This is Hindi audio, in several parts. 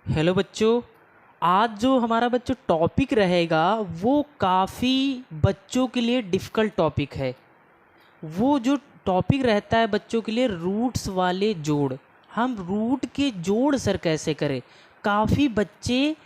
हेलो बच्चों। आज जो हमारा बच्चों टॉपिक रहेगा वो काफ़ी बच्चों के लिए डिफ़िकल्ट टॉपिक है। वो जो टॉपिक रहता है बच्चों के लिए रूट्स वाले जोड़। हम रूट के जोड़ सर कैसे करें? काफ़ी बच्चे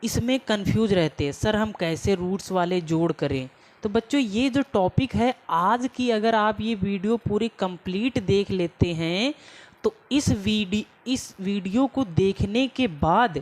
इसमें कंफ्यूज रहते हैं, सर हम कैसे रूट्स वाले जोड़ करें। तो बच्चों ये जो टॉपिक है आज की, अगर आप ये वीडियो पूरी कंप्लीट देख लेते हैं तो इस वीडियो को देखने के बाद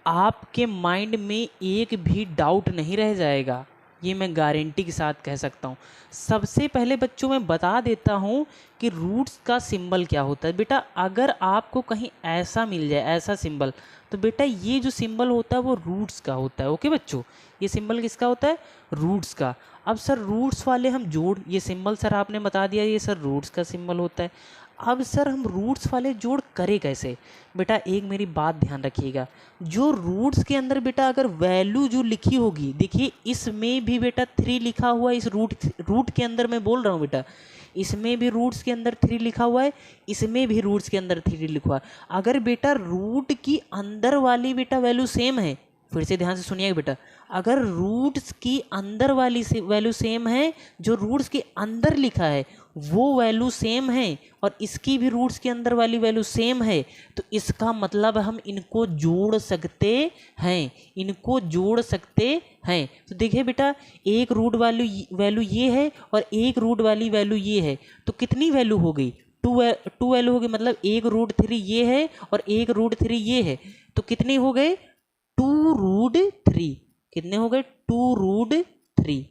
आपके माइंड में एक भी डाउट नहीं रह जाएगा। ये मैं गारंटी के साथ कह सकता हूँ। सबसे पहले बच्चों मैं बता देता हूँ कि रूट्स का सिंबल क्या होता है। बेटा अगर आपको कहीं ऐसा मिल जाए, ऐसा सिंबल, तो बेटा ये जो सिंबल होता है वो रूट्स का होता है। ओके बच्चों, ये सिंबल किसका होता है? रूट्स का। अब सर रूट्स वाले हम जोड़, ये सिंबल सर आपने बता दिया ये सर रूट्स का सिंबल होता है। अब सर हम रूट्स वाले जोड़ करें कैसे? बेटा एक मेरी बात ध्यान रखिएगा, जो रूट्स के अंदर बेटा अगर वैल्यू जो लिखी होगी, देखिए इसमें भी बेटा 3 लिखा हुआ है। इस रूट के अंदर मैं बोल रहा हूँ बेटा, इसमें भी रूट्स के अंदर 3 लिखा हुआ है, इसमें भी रूट्स के अंदर 3 लिखा हुआ है। अगर बेटा रूट की अंदर वाली बेटा वैल्यू सेम है, फिर से ध्यान से सुनिएगा बेटा, अगर रूट्स की अंदर वाली से वैल्यू सेम है, जो रूट्स के अंदर लिखा है वो वैल्यू सेम है और इसकी भी रूट्स के अंदर वाली वैल्यू सेम है, तो इसका मतलब हम इनको जोड़ सकते हैं, इनको जोड़ सकते हैं। तो देखिए बेटा, एक रूट वैल्यू ये है और एक रूट वाली वैल्यू ये है, तो कितनी वैल्यू हो गई? टू वैल्यू हो गई। मतलब एक रूट 3 ये है और एक रूट 3 ये है, तो कितने हो गए? 2√3। कितने हो गए? 2√3।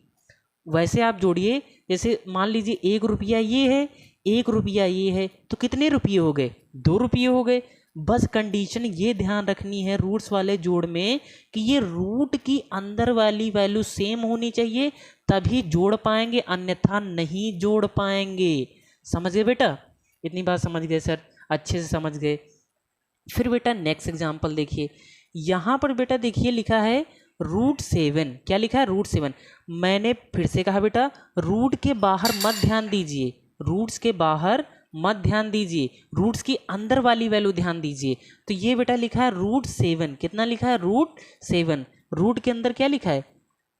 वैसे आप जोड़िए, जैसे मान लीजिए 1 रुपया ये है, 1 रुपया ये है, तो कितने रुपये हो गए? 2 रुपये हो गए। बस कंडीशन ये ध्यान रखनी है रूट्स वाले जोड़ में कि ये रूट की अंदर वाली वैल्यू सेम होनी चाहिए, तभी जोड़ पाएंगे, अन्यथा नहीं जोड़ पाएंगे। समझ गए बेटा? इतनी बात समझ गए सर? अच्छे से समझ गए। फिर बेटा नेक्स्ट एग्जाम्पल देखिए, यहाँ पर बेटा देखिए लिखा है √7। क्या लिखा है? √7। मैंने फिर से कहा बेटा, रूट के बाहर मत ध्यान दीजिए, रूट्स के बाहर मत ध्यान दीजिए, रूट्स की अंदर वाली वैल्यू ध्यान दीजिए। तो ये बेटा लिखा है √7। कितना लिखा है? √7। रूट के अंदर क्या लिखा है?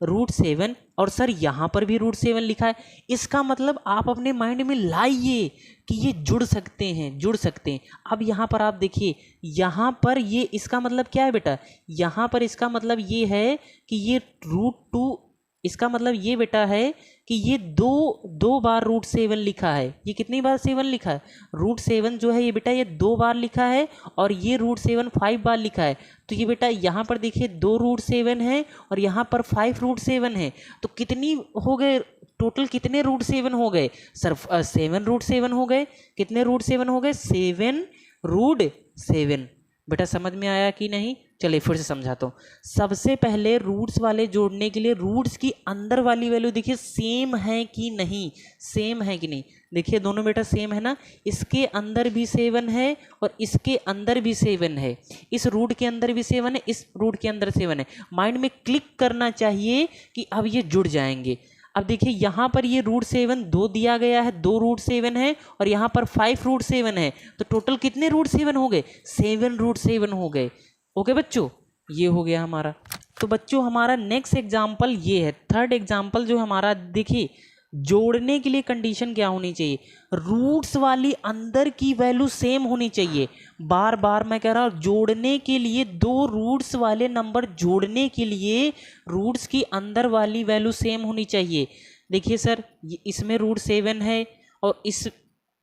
√7। और सर यहाँ पर भी √7 लिखा है। इसका मतलब आप अपने माइंड में लाइए कि ये जुड़ सकते हैं, जुड़ सकते हैं। अब यहाँ पर आप देखिए, यहाँ पर ये इसका मतलब क्या है बेटा? यहाँ पर इसका मतलब ये है कि ये √2, इसका मतलब ये बेटा है कि ये दो बार √7 लिखा है। ये कितनी बार 7 लिखा है? √7 जो है ये बेटा, ये 2 बार लिखा है और ये √7 5 बार लिखा है। तो ये बेटा यहाँ पर देखिए 2 √7 है और यहाँ पर 5 √7 है, तो कितनी हो गए टोटल? कितने √7 हो गए सर? 7 √7 हो गए। कितने √7 हो गए? 7 √7। बेटा समझ में आया कि नहीं? चलिए फिर से समझाता हूँ। सबसे पहले रूट्स वाले जोड़ने के लिए रूट्स की अंदर वाली वैल्यू देखिए सेम है कि नहीं, सेम है कि नहीं। देखिए दोनों बेटा सेम है ना, इसके अंदर भी 7 है और इसके अंदर भी 7 है, इस रूट के अंदर भी 7 है, इस रूट के अंदर 7 है। माइंड में क्लिक करना चाहिए कि अब ये जुड़ जाएंगे। अब देखिए यहाँ पर ये √7 2 दिया गया है, 2 √7 है और यहाँ पर 5 √7 है, तो टोटल कितने √7 हो गए? 7 √7 हो गए। ओके बच्चों, ये हो गया हमारा। तो बच्चों हमारा नेक्स्ट एग्जाम्पल ये है, थर्ड एग्जाम्पल जो हमारा, देखिए जोड़ने के लिए कंडीशन क्या होनी चाहिए? रूट्स वाली अंदर की वैल्यू सेम होनी चाहिए। बार बार मैं कह रहा हूँ, जोड़ने के लिए, दो रूट्स वाले नंबर जोड़ने के लिए रूट्स की अंदर वाली वैल्यू सेम होनी चाहिए। देखिए सर, इसमें √7 है और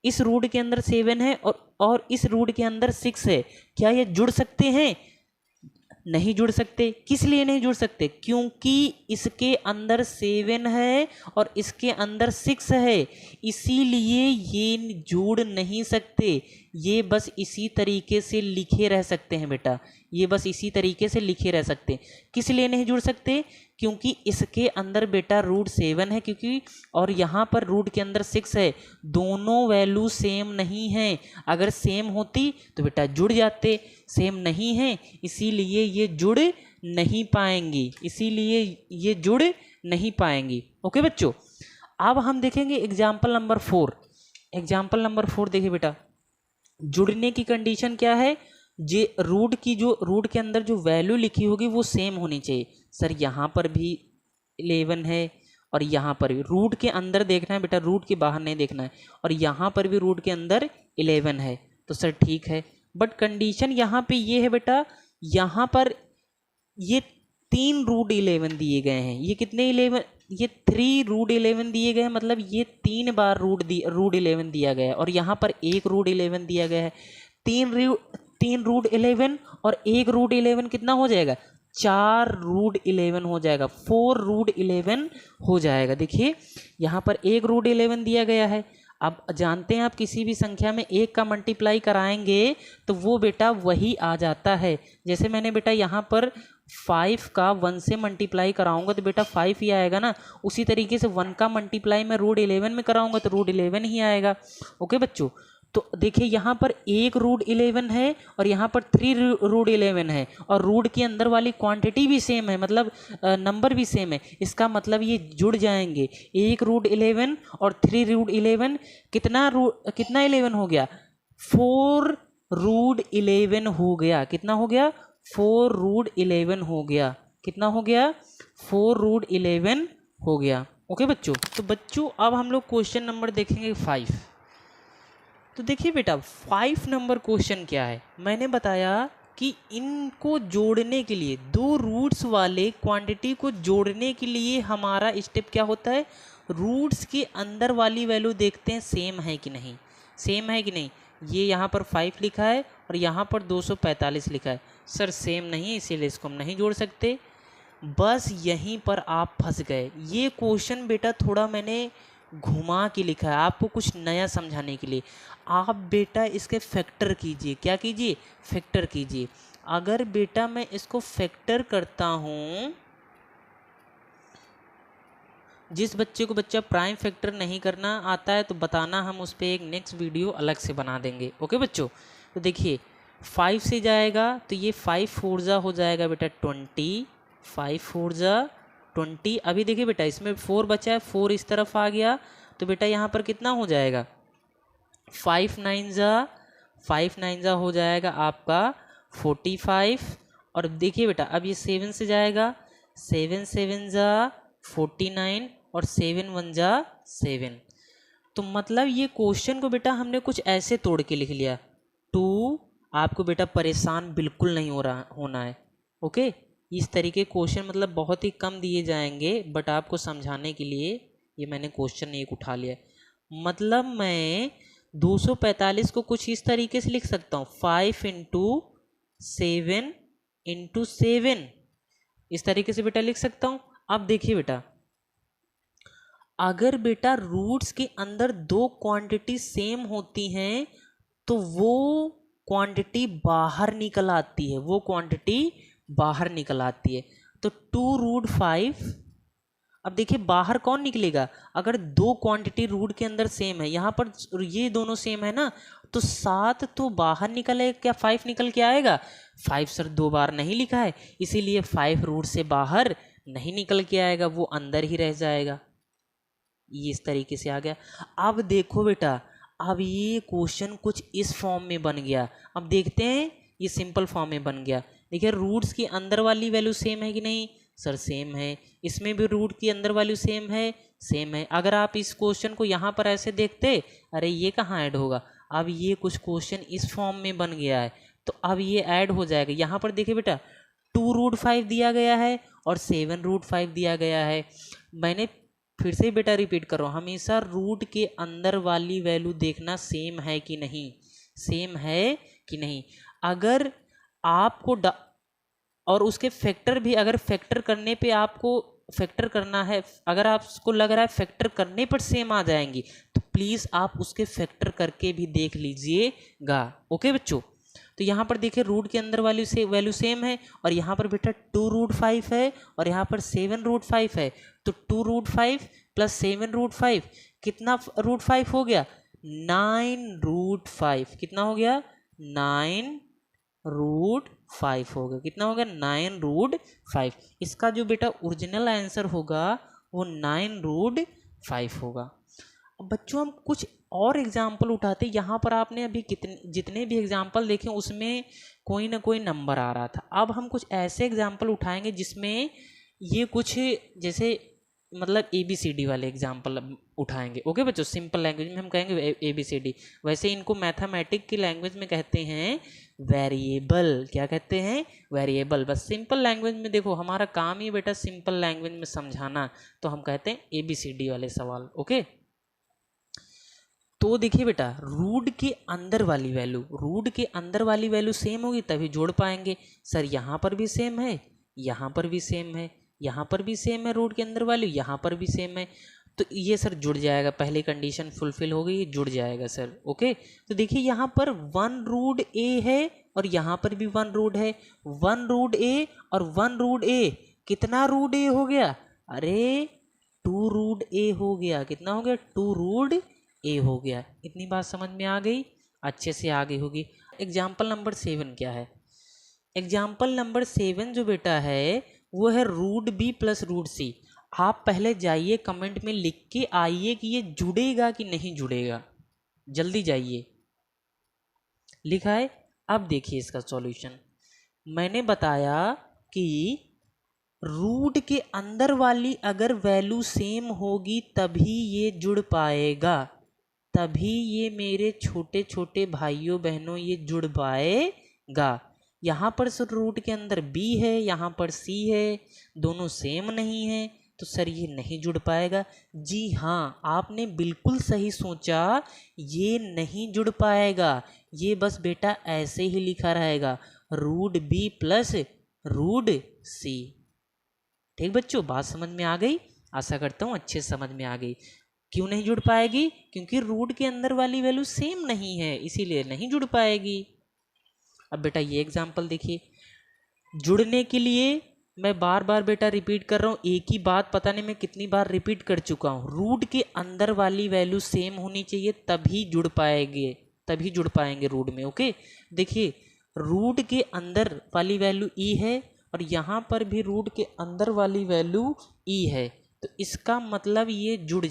इस रूट के अंदर 7 है और इस रूट के अंदर 6 है। क्या ये जुड़ सकते हैं? नहीं जुड़ सकते। किस लिए नहीं जुड़ सकते? क्योंकि इसके अंदर 7 है और इसके अंदर 6 है, इसीलिए ये जोड़ नहीं सकते। ये बस इसी तरीके से लिखे रह सकते हैं बेटा, ये बस इसी तरीके से लिखे रह सकते हैं। किस लिए नहीं जुड़ सकते? क्योंकि इसके अंदर बेटा √7 है, क्योंकि और यहाँ पर रूट के अंदर 6 है, दोनों वैल्यू सेम नहीं है। अगर सेम होती तो बेटा जुड़ जाते, सेम नहीं है इसीलिए ये जुड़ नहीं पाएंगी, इसीलिए ये जुड़ नहीं पाएंगी। ओके बच्चों, अब हम देखेंगे एग्जाम्पल नंबर 4। एग्जाम्पल नंबर 4 देखिए बेटा, जुड़ने की कंडीशन क्या है? रूट्स वाली अंदर की वैल्यू सेम होनी चाहिए। बार बार मैं कह रहा हूँ, जोड़ने के लिए रूट्स की अंदर वाली वैल्यू सेम होनी चाहिए। इसके अंदर 7 है और इसके अंदर 6 है। क्या ये जुड़ सकते हैं? नहीं जुड़ सकते। किस लिए नहीं जुड़ सकते? क्योंकि इसके अंदर 7 है और इसके अंदर 6 है, इसीलिए ये जोड़ नहीं पाएंगे। इसीलिए ये जुड़ नहीं पाएंगी। ओके बच्चों, अब हम देखेंगे एग्जाम्पल नंबर 5। जे रूट की जो रूट के अंदर जो वैल्यू लिखी होगी वो सेम होनी चाहिए। सर यहाँ पर भी 11 है और यहाँ पर भी, रूट के अंदर देखना है बेटा, रूट के बाहर नहीं देखना है। और यहाँ पर भी रूट के अंदर 11 है, तो सर ठीक है। बट कंडीशन यहाँ पे ये है बेटा, यहाँ पर ये 3√11 दिए गए हैं। ये कितने 11, ये 3√11 दिए गए हैं, मतलब ये 3 बार √11 दिया गया है। और यहाँ पर 1√11 दिया गया है। 3√11 और 1√11 कितना हो जाएगा, 4√11 हो जाएगा, 4√11 हो जाएगा। देखिए यहाँ पर 1√11 दिया गया है। अब जानते हैं आप किसी भी संख्या में 1 का मल्टीप्लाई कराएंगे तो वो बेटा वही आ जाता है। जैसे मैंने बेटा यहाँ पर 5 का 1 से मल्टीप्लाई कराऊंगा तो बेटा 5 ही आएगा ना। उसी तरीके से 1 का मल्टीप्लाई मैं √11 में कराऊंगा तो √11 ही आएगा। ओके बच्चों, तो देखिए यहाँ पर 1√11 है और यहाँ पर 3√11 है, और रूट के अंदर वाली क्वांटिटी भी सेम है, मतलब नंबर भी सेम है। इसका मतलब ये जुड़ जाएंगे। 1√11 और 3√11 कितना 11 हो गया, 4√11 हो गया। कितना हो गया, 4√11 हो गया। कितना हो गया, 4√11 हो गया। ओके बच्चों, तो बच्चों अब हम लोग क्वेश्चन नंबर देखेंगे 5। तो देखिए बेटा 5 नंबर क्वेश्चन क्या है, मैंने बताया कि इनको जोड़ने के लिए, दो रूट्स वाले क्वांटिटी को जोड़ने के लिए हमारा स्टेप क्या होता है, रूट्स के अंदर वाली वैल्यू देखते हैं सेम है कि नहीं, सेम है कि नहीं। ये यहाँ पर 5 लिखा है और यहाँ पर 245 लिखा है, सर सेम नहीं है इसीलिए इसको हम नहीं जोड़ सकते। बस यहीं पर आप फंस गए। ये क्वेश्चन बेटा थोड़ा मैंने घुमा के लिखा है आपको कुछ नया समझाने के लिए। आप बेटा इसके फैक्टर कीजिए, क्या कीजिए, फैक्टर कीजिए। अगर बेटा मैं इसको फैक्टर करता हूँ, जिस बच्चे को बच्चा प्राइम फैक्टर नहीं करना आता है तो बताना, हम उस पर एक नेक्स्ट वीडियो अलग से बना देंगे। ओके बच्चों, तो देखिए 5 से जाएगा तो ये 5 4 जा हो जाएगा बेटा 20, 5 4 जा 20। अभी देखिए बेटा इसमें 4 बचा है, 4 इस तरफ आ गया तो बेटा यहाँ पर कितना हो जाएगा, 5 9 जा हो जाएगा आपका 45। और देखिए बेटा अब ये 7 से जाएगा, 7 7 जा 49 और 7 1 जा 7। तो मतलब ये क्वेश्चन को बेटा हमने कुछ ऐसे तोड़ के लिख लिया। 2 आपको बेटा परेशान बिल्कुल नहीं होना है। ओके, इस तरीके क्वेश्चन मतलब बहुत ही कम दिए जाएंगे, बट आपको समझाने के लिए ये मैंने क्वेश्चन एक उठा लिया। मतलब मैं 245 को कुछ इस तरीके से लिख सकता हूँ, 5 × 7 × 7, इस तरीके से बेटा लिख सकता हूँ। अब देखिए बेटा अगर बेटा रूट्स के अंदर दो क्वांटिटी सेम होती हैं तो वो क्वांटिटी बाहर निकल आती है, वो क्वांटिटी बाहर निकल आती है। तो 2√5, अब देखिए बाहर कौन निकलेगा, अगर दो क्वांटिटी रूट के अंदर सेम है, यहाँ पर ये दोनों सेम है ना, तो 7 तो बाहर निकले, क्या 5 निकल के आएगा। 5 सर 2 बार नहीं लिखा है, इसीलिए 5 रूट से बाहर नहीं निकल के आएगा, वो अंदर ही रह जाएगा। ये इस तरीके से आ गया। अब देखो बेटा अब ये क्वेश्चन कुछ इस फॉर्म में बन गया। अब देखते हैं ये सिंपल फॉर्म में बन गया। देखिए रूट्स की अंदर वाली वैल्यू सेम है कि नहीं, सर सेम है। इसमें भी रूट की अंदर वैल्यू सेम है, सेम है। अगर आप इस क्वेश्चन को यहाँ पर ऐसे देखते, अरे ये कहाँ ऐड होगा, अब ये कुछ क्वेश्चन इस फॉर्म में बन गया है तो अब ये ऐड हो जाएगा। यहाँ पर देखिए बेटा 2√5 दिया गया है और 7√5 दिया गया है। मैंने फिर से बेटा रिपीट कर रहा हूँ, हमेशा रूट के अंदर वाली वैल्यू देखना सेम है कि नहीं, सेम है कि नहीं। अगर आपको और उसके फैक्टर भी, अगर फैक्टर करने पे आपको फैक्टर करना है, अगर आपको लग रहा है फैक्टर करने पर सेम आ जाएंगी तो प्लीज़ आप उसके फैक्टर करके भी देख लीजिएगा। ओके बच्चों, तो यहाँ पर देखिए रूट के अंदर वैल्यू सेम है और यहाँ पर बेटा 2√5 है और यहाँ पर 7√5 है। तो 2√5 + 7√5 कितना √5 हो गया, 9√5। कितना हो गया, 9√5 हो गया। कितना हो गया, 9√5। इसका जो बेटा ओरिजिनल आंसर होगा वो 9√5 होगा। अब बच्चों हम कुछ और एग्जाम्पल उठाते। यहाँ पर आपने अभी जितने भी एग्जाम्पल देखे उसमें कोई ना कोई नंबर आ रहा था। अब हम कुछ ऐसे एग्जाम्पल उठाएंगे जिसमें ये कुछ जैसे मतलब ABCD वाले एग्जाम्पल उठाएंगे। ओके बच्चों, सिंपल लैंग्वेज में हम कहेंगे ABCD। वैसे इनको मैथमेटिक की लैंग्वेज में कहते हैं वेरिएबल। क्या कहते हैं? वेरिएबल। बस सिंपल लैंग्वेज में देखो, हमारा काम ही बेटा सिंपल लैंग्वेज में समझाना, तो हम कहते हैं ABCD वाले सवाल। ओके, तो देखिए बेटा, रूट के अंदर वाली वैल्यू सेम होगी तभी जोड़ पाएंगे। सर यहाँ पर भी सेम है, यहाँ पर भी सेम है, यहाँ पर भी सेम है, रूट के अंदर वैल्यू यहाँ पर भी सेम है, तो ये सर जुड़ जाएगा। पहली कंडीशन फुलफिल हो गई, जुड़ जाएगा सर। ओके, तो देखिए यहाँ पर 1 रूट a है और यहाँ पर भी 1 रूट है। 1 रूट a और 1 रूट a, कितना रूट a हो गया? अरे 2 रूट a हो गया। कितना हो गया? 2 रूट a हो गया। इतनी बात समझ में आ गई? अच्छे से आ गई होगी। एग्जाम्पल नंबर 7 क्या है? एग्जाम्पल नंबर 7 जो बेटा है वो है root b plus root c। आप पहले जाइए कमेंट में लिख के आइए कि ये जुड़ेगा कि नहीं जुड़ेगा। जल्दी जाइए, लिखा है। अब देखिए इसका सॉल्यूशन। मैंने बताया कि रूट के अंदर वाली अगर वैल्यू सेम होगी तभी ये जुड़ पाएगा, तभी ये मेरे छोटे छोटे भाइयों बहनों ये जुड़ पाएगा। यहाँ पर सर रूट के अंदर b है, यहाँ पर c है, दोनों सेम नहीं है, तो सर ये नहीं जुड़ पाएगा। जी हाँ, आपने बिल्कुल सही सोचा, ये नहीं जुड़ पाएगा। ये बस बेटा ऐसे ही लिखा रहेगा, root b plus root c। ठीक बच्चों, बात समझ में आ गई? आशा करता हूँ अच्छे समझ में आ गई। क्यों नहीं जुड़ पाएगी? क्योंकि रूट के अंदर वाली वैल्यू सेम नहीं है, इसीलिए नहीं जुड़ पाएगी। अब बेटा ये एग्जाम्पल देखिए। जुड़ने के लिए मैं बार बार बेटा रिपीट कर रहा हूँ, एक ही बात पता नहीं मैं कितनी बार रिपीट कर चुका हूँ। रूट के अंदर वाली वैल्यू सेम होनी चाहिए तभी जुड़ पाएंगे रूट में। ओके, देखिए रूट के अंदर वाली वैल्यू e है और यहाँ पर भी रूट के अंदर वाली वैल्यू e है, तो इसका मतलब ये जुड़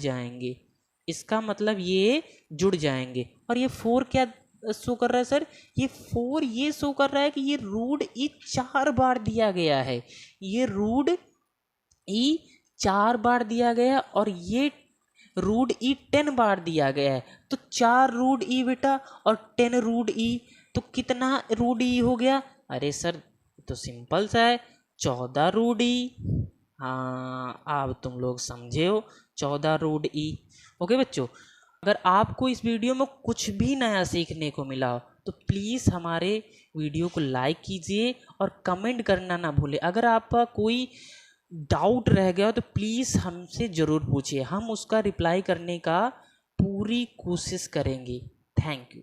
जाएंगे, और ये 4 क्या शो कर रहा है सर? ये 4 ये शो कर रहा है कि ये रूट ई 4 बार दिया गया है, ये रूट ई 4 बार दिया गया और ये रूट ई 10 बार दिया गया है। तो 4 रूट ई बेटा और 10 रूट ई, तो कितना रूट ई हो गया? अरे सर तो सिंपल सा है, 14 रूट ई। हाँ, अब तुम लोग समझे हो, 14 रूट ई। ओके बच्चों, अगर आपको इस वीडियो में कुछ भी नया सीखने को मिला हो तो प्लीज़ हमारे वीडियो को लाइक कीजिए और कमेंट करना ना भूलें। अगर आपका कोई डाउट रह गया हो तो प्लीज़ हमसे ज़रूर पूछिए, हम उसका रिप्लाई करने का पूरी कोशिश करेंगे। Thank you.